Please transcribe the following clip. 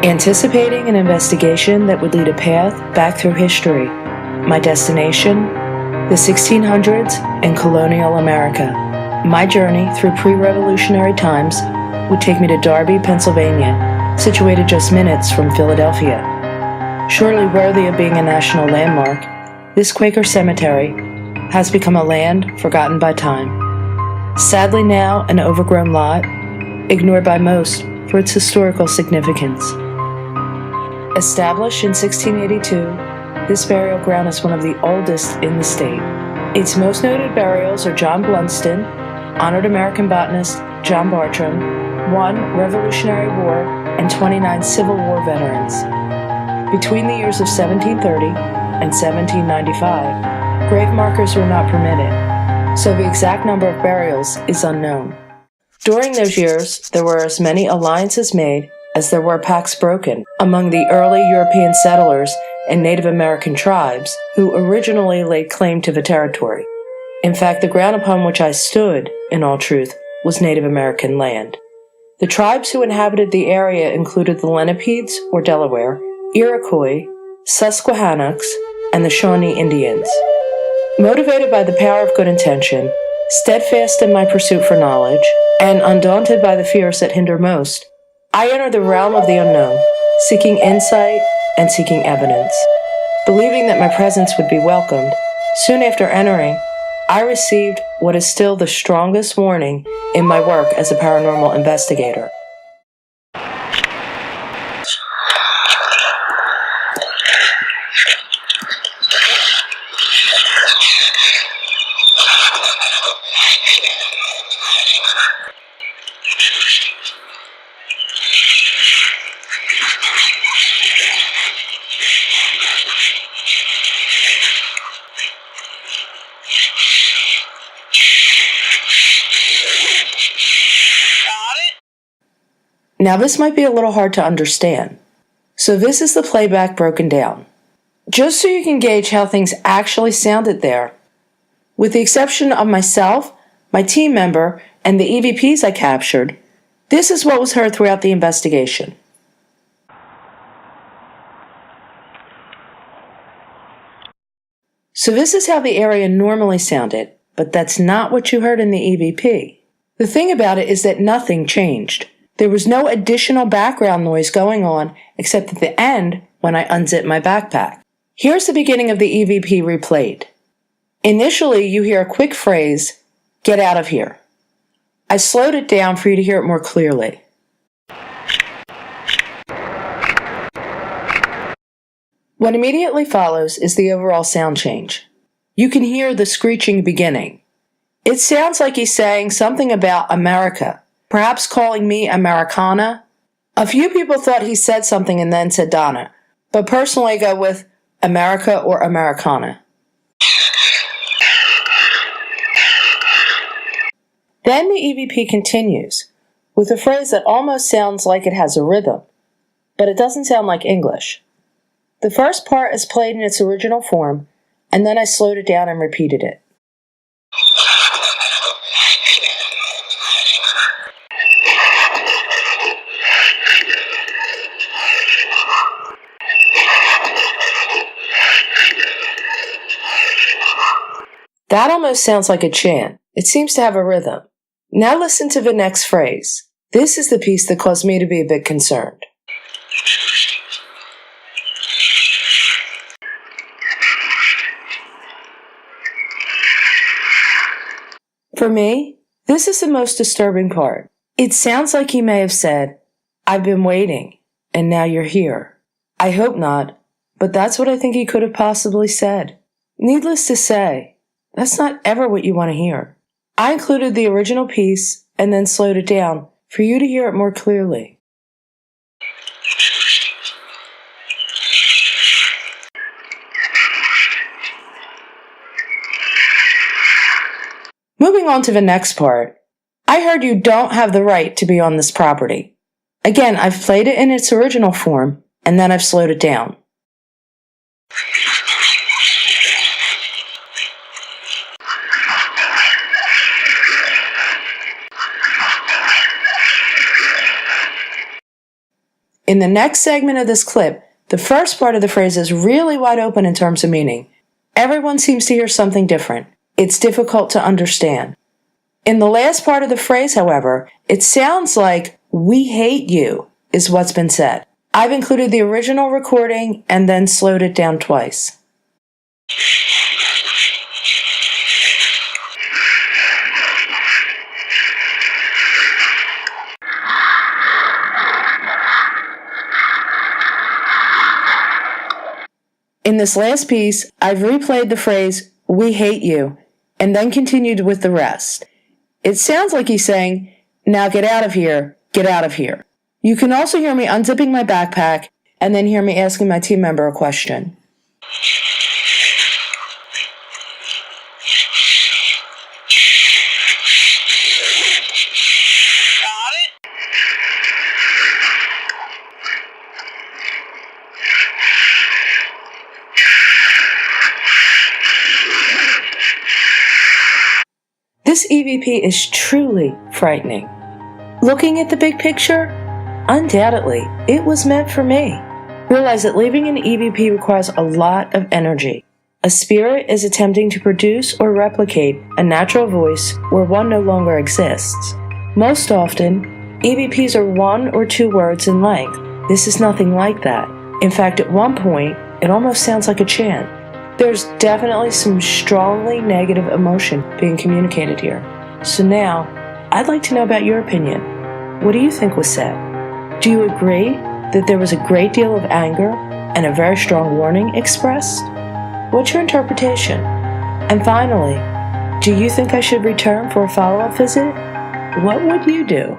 Anticipating an investigation that would lead a path back through history. My destination, the 1600s and colonial America. My journey through pre-revolutionary times would take me to Darby, Pennsylvania, situated just minutes from Philadelphia. Surely worthy of being a national landmark, this Quaker cemetery has become a land forgotten by time. Sadly now an overgrown lot, ignored by most for its historical significance. Established in 1682, this burial ground is one of the oldest in the state. Its most noted burials are John Blunston, honored American botanist John Bartram, 1 Revolutionary War, and 29 Civil War veterans. Between the years of 1730 and 1795, grave markers were not permitted, so the exact number of burials is unknown. During those years, there were as many alliances made as there were pacts broken among the early European settlers and Native American tribes who originally laid claim to the territory. In fact, the ground upon which I stood, in all truth, was Native American land. The tribes who inhabited the area included the Lenapedes, or Delaware, Iroquois, Susquehannocks, and the Shawnee Indians. Motivated by the power of good intention, steadfast in my pursuit for knowledge, and undaunted by the fears that hinder most, I entered the realm of the unknown, seeking insight and seeking evidence. Believing that my presence would be welcomed, soon after entering, I received what is still the strongest warning in my work as a paranormal investigator. Now this might be a little hard to understand, so this is the playback broken down. Just so you can gauge how things actually sounded there. With the exception of myself, my team member, and the EVPs I captured, this is what was heard throughout the investigation. So this is how the area normally sounded, but that's not what you heard in the EVP. The thing about it is that nothing changed. There was no additional background noise going on except at the end when I unzipped my backpack. Here's the beginning of the EVP replayed. Initially, you hear a quick phrase, "Get out of here." I slowed it down for you to hear it more clearly. What immediately follows is the overall sound change. You can hear the screeching beginning. It sounds like he's saying something about America, perhaps calling me Americana. A few people thought he said something and then said Donna, but personally I go with America or Americana. Then the EVP continues with a phrase that almost sounds like it has a rhythm, but it doesn't sound like English. The first part is played in its original form, and then I slowed it down and repeated it. That almost sounds like a chant. It seems to have a rhythm. Now listen to the next phrase. This is the piece that caused me to be a bit concerned. For me, this is the most disturbing part. It sounds like he may have said, "I've been waiting, and now you're here." I hope not, but that's what I think he could have possibly said. Needless to say, that's not ever what you want to hear. I included the original piece and then slowed it down for you to hear it more clearly. Moving on to the next part. I heard you don't have the right to be on this property. Again, I've played it in its original form, and then I've slowed it down. In the next segment of this clip, the first part of the phrase is really wide open in terms of meaning. Everyone seems to hear something different. It's difficult to understand. In the last part of the phrase, however, it sounds like "we hate you" is what's been said. I've included the original recording and then slowed it down twice. In this last piece, I've replayed the phrase, "we hate you," and then continued with the rest. It sounds like he's saying, "Now get out of here, get out of here." You can also hear me unzipping my backpack and then hear me asking my team member a question. This EVP is truly frightening. Looking at the big picture, undoubtedly, it was meant for me. Realize that leaving an EVP requires a lot of energy. A spirit is attempting to produce or replicate a natural voice where one no longer exists. Most often, EVPs are 1 or 2 words in length. This is nothing like that. In fact, at one point, it almost sounds like a chant. There's definitely some strongly negative emotion being communicated here. So now, I'd like to know about your opinion. What do you think was said? Do you agree that there was a great deal of anger and a very strong warning expressed? What's your interpretation? And finally, do you think I should return for a follow-up visit? What would you do?